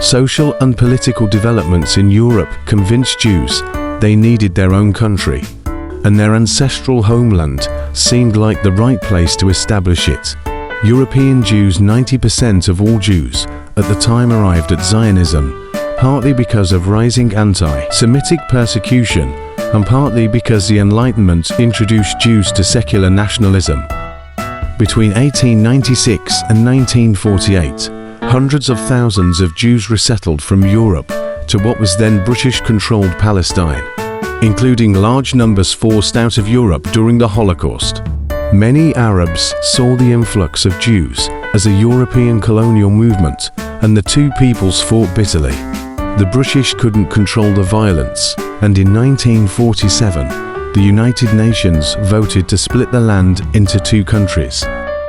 Social and political developments in Europe convinced Jews they needed their own country, and their ancestral homeland seemed like the right place to establish it. European Jews, 90% of all Jews at the time, arrived at Zionism, partly because of rising anti-Semitic persecution and partly because the Enlightenment introduced Jews to secular nationalism. Between 1896 and 1948, hundreds of thousands of Jews resettled from Europe to what was then British-controlled Palestine, including large numbers forced out of Europe during the Holocaust. Many Arabs saw the influx of Jews as a European colonial movement, and the two peoples fought bitterly. The British couldn't control the violence, and in 1947, the United Nations voted to split the land into two countries.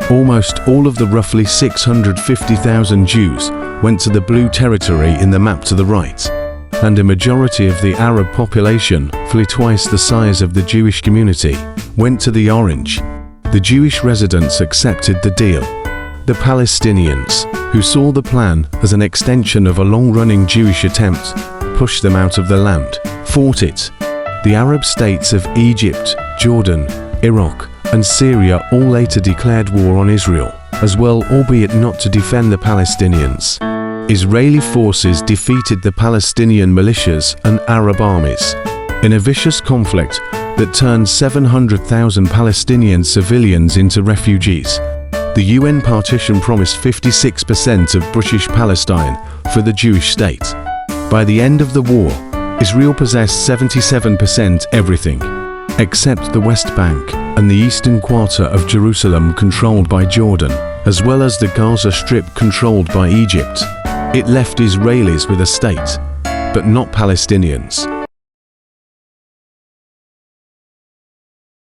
Almost all of the roughly 650,000 Jews went to the blue territory in the map to the right, and a majority of the Arab population, fully twice the size of the Jewish community, went to the orange. The Jewish residents accepted the deal. The Palestinians, who saw the plan as an extension of a long-running Jewish attempt, pushed them out of the land, fought it. The Arab states of Egypt, Jordan, Iraq, and Syria all later declared war on Israel, as well, albeit not to defend the Palestinians. Israeli forces defeated the Palestinian militias and Arab armies in a vicious conflict that turned 700,000 Palestinian civilians into refugees. The UN partition promised 56% of British Palestine for the Jewish state. By the end of the war, Israel possessed 77% everything, except the West Bank and the eastern quarter of Jerusalem controlled by Jordan, as well as the Gaza Strip controlled by Egypt. It left Israelis with a state, but not Palestinians.